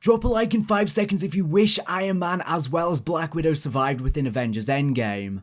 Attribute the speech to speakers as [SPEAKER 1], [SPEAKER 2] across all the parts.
[SPEAKER 1] Drop a like in 5 seconds if you wish Iron Man as well as Black Widow survived within Avengers Endgame.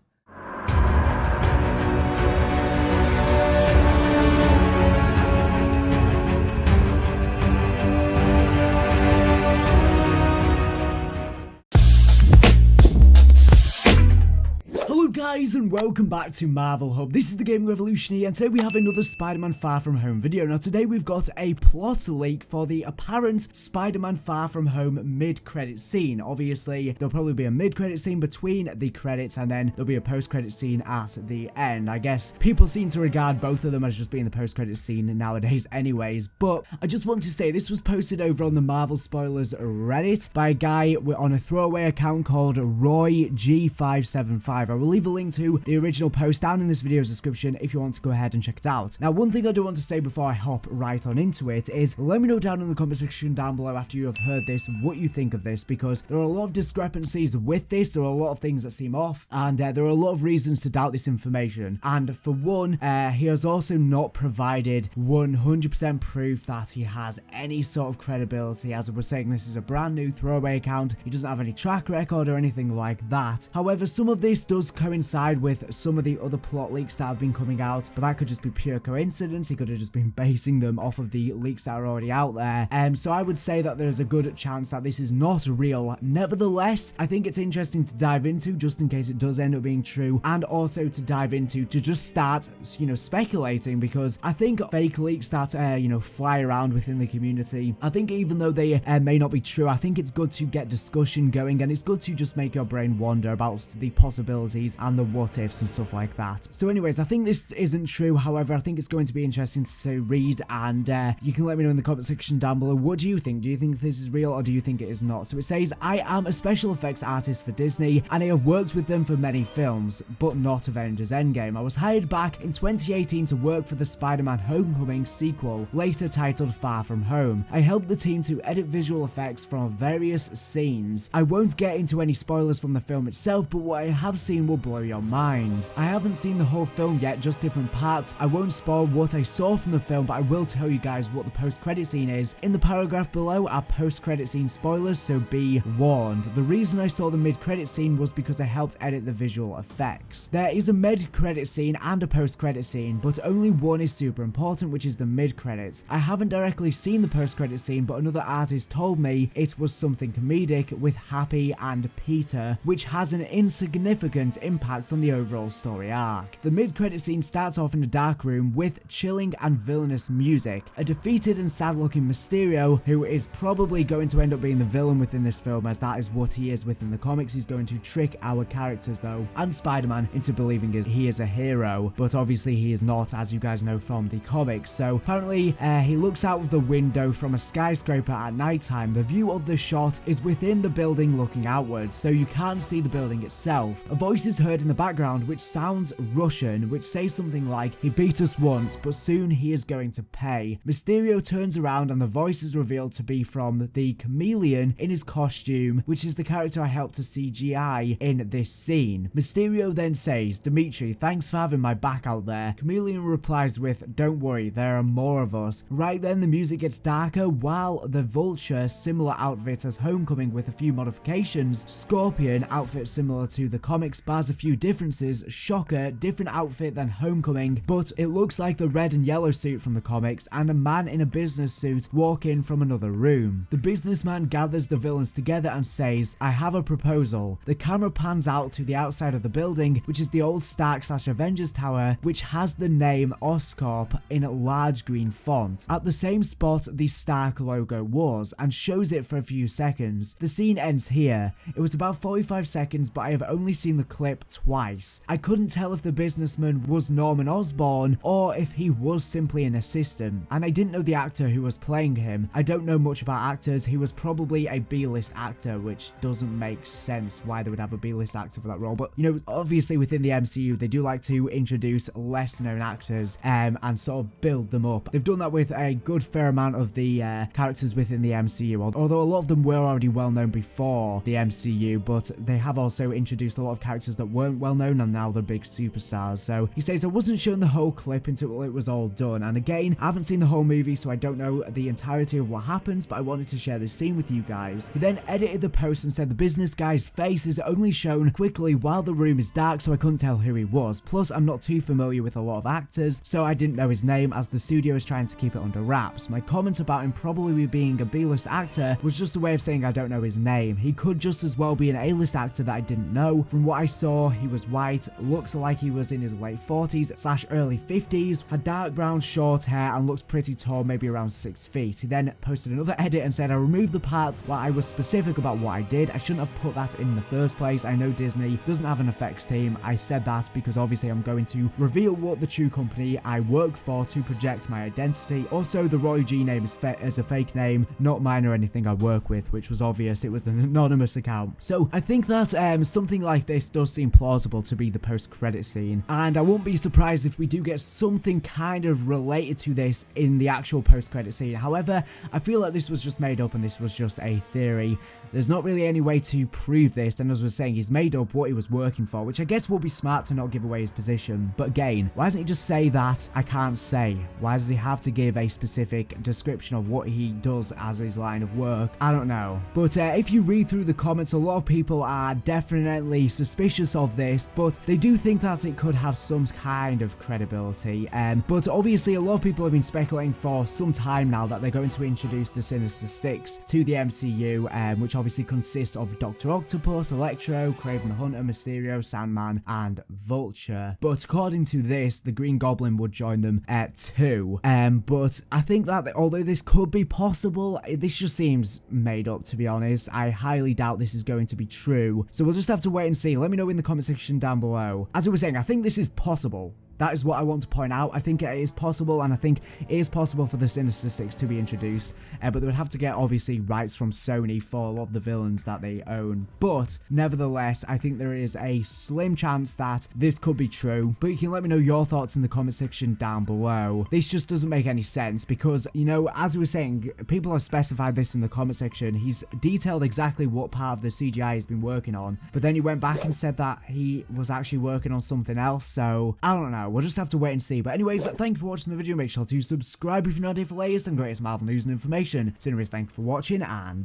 [SPEAKER 1] Guys, and welcome back to Marvel Hub. This is the Gaming Revolution here, and today we have another Spider-Man Far From Home video. Now today we've got a plot leak for the apparent Spider-Man Far From Home mid-credit scene. Obviously, there'll probably be a mid-credit scene between the credits, and then there'll be a post-credit scene at the end. I guess people seem to regard both of them as just being the post-credit scene nowadays anyways, but I just want to say this was posted over on the Marvel Spoilers Reddit by a guy on a throwaway account called RoyG575. I will leave a link to the original post down in this video's description if you want to go ahead and check it out. Now, one thing I do want to say before I hop right on into it is let me know down in the comment section down below after you have heard this what you think of this, because there are a lot of discrepancies with this, there are a lot of things that seem off, and there are a lot of reasons to doubt this information. And for one, he has also not provided 100% proof that he has any sort of credibility. As I was saying, this is a brand new throwaway account, he doesn't have any track record or anything like that. However, some of this does coincide with some of the other plot leaks that have been coming out, but that could just be pure coincidence. He could have just been basing them off of the leaks that are already out there. So I would say that there's a good chance that this is not real. Nevertheless, I think it's interesting to dive into just in case it does end up being true, and also to dive into to just start, speculating, because I think fake leaks start fly around within the community. I think even though they may not be true, I think it's good to get discussion going, and it's good to just make your brain wander about the possibilities and the what ifs and stuff like that. So anyways, I think this isn't true. However, I think it's going to be interesting to read, and you can let me know in the comment section down below. What do you think? Do you think this is real, or do you think it is not? So it says, I am a special effects artist for Disney, and I have worked with them for many films, but not Avengers Endgame. I was hired back in 2018 to work for the Spider-Man Homecoming sequel, later titled Far From Home. I helped the team to edit visual effects from various scenes. I won't get into any spoilers from the film itself, but what I have seen will blow your mind. I haven't seen the whole film yet, just different parts. I won't spoil what I saw from the film, but I will tell you guys what the post-credit scene is. In the paragraph below are post-credit scene spoilers, so be warned. The reason I saw the mid-credit scene was because I helped edit the visual effects. There is a mid-credit scene and a post-credit scene, but only one is super important, which is the mid-credits. I haven't directly seen the post-credit scene, but another artist told me it was something comedic with Happy and Peter, which has an insignificant impact on the overall story arc. The mid-credit scene starts off in a dark room with chilling and villainous music. A defeated and sad-looking Mysterio, who is probably going to end up being the villain within this film, as that is what he is within the comics. He's going to trick our characters though, and Spider-Man, into believing he is a hero, but obviously he is not, as you guys know from the comics. So apparently he looks out of the window from a skyscraper at nighttime. The view of the shot is within the building looking outwards, so you can't see the building itself. A voice is heard in the background which sounds Russian, which says something like, he beat us once, but soon he is going to pay. Mysterio turns around and the voice is revealed to be from the Chameleon in his costume, which is the character I helped to CGI in this scene. Mysterio then says, Dimitri, thanks for having my back out there. Chameleon replies with, don't worry, there are more of us. Right then the music gets darker, while the Vulture, similar outfit as Homecoming with a few modifications, Scorpion, outfit similar to the comics, bars a few differences, Shocker, different outfit than Homecoming, but it looks like the red and yellow suit from the comics, and a man in a business suit walk in from another room. The businessman gathers the villains together and says, I have a proposal. The camera pans out to the outside of the building, which is the old Stark/Avengers Tower, which has the name Oscorp in large green font, at the same spot the Stark logo was, and shows it for a few seconds. The scene ends here. It was about 45 seconds, but I have only seen the clip twice. I couldn't tell if the businessman was Norman Osborn or if he was simply an assistant, and I didn't know the actor who was playing him. I don't know much about actors. He was probably a B-list actor, which doesn't make sense why they would have a B-list actor for that role, but obviously within the MCU they do like to introduce less known actors and sort of build them up. They've done that with a good fair amount of the characters within the MCU, although a lot of them were already well known before the MCU, but they have also introduced a lot of characters that weren't well known and now they're big superstars. So he says, I wasn't shown the whole clip until it was all done, and again, I haven't seen the whole movie, so I don't know the entirety of what happens, but I wanted to share this scene with you guys. He then edited the post and said the business guy's face is only shown quickly while the room is dark, so I couldn't tell who he was. Plus, I'm not too familiar with a lot of actors, so I didn't know his name as the studio is trying to keep it under wraps. My comment about him probably being a B-list actor was just a way of saying I don't know his name. He could just as well be an A-list actor that I didn't know. From what I saw, he was white, looks like he was in his late 40s / early 50s, had dark brown short hair and looks pretty tall, maybe around 6 feet. He then posted another edit and said, I removed the parts while I was specific about what I did. I shouldn't have put that in the first place. I know Disney doesn't have an effects team. I said that because obviously I'm going to reveal what the true company I work for to project my identity. Also, the Roy G name is a fake name, not mine or anything I work with, which was obvious. It was an anonymous account. So I think that something like this does seem plausible to be the post-credit scene, and I won't be surprised if we do get something kind of related to this in the actual post-credit scene. However, I feel like this was just made up and this was just a theory. There's not really any way to prove this, and as I was saying, he's made up what he was working for, which I guess will be smart to not give away his position. But again, why doesn't he just say that I can't say? Why does he have to give a specific description of what he does as his line of work? I don't know. But if you read through the comments, a lot of people are definitely suspicious of this, but they do think that it could have some kind of credibility. But obviously, a lot of people have been speculating for some time now that they're going to introduce the Sinister Six to the MCU, which obviously consists of Doctor Octopus, Electro, Kraven the Hunter, Mysterio, Sandman, and Vulture. But according to this, the Green Goblin would join them too. But I think that although this could be possible, this just seems made up, to be honest. I highly doubt this is going to be true. So we'll just have to wait and see. Let me know in the comment section down below. As I was saying, I think this is possible. That is what I want to point out. I think it is possible, and I think it is possible for the Sinister Six to be introduced, but they would have to get, obviously, rights from Sony for all of the villains that they own. But, nevertheless, I think there is a slim chance that this could be true, but you can let me know your thoughts in the comment section down below. This just doesn't make any sense, because, you know, as we were saying, people have specified this in the comment section. He's detailed exactly what part of the CGI he's been working on, but then he went back and said that he was actually working on something else, so, I don't know. We'll just have to wait and see. But anyways, thank you for watching the video. Make sure to subscribe if you're not here for latest and greatest Marvel news and information. So anyways, thank you for watching, and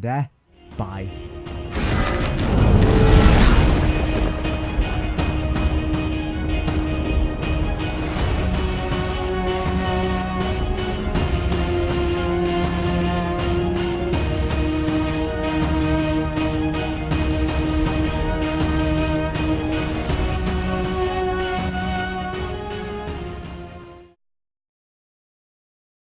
[SPEAKER 1] bye.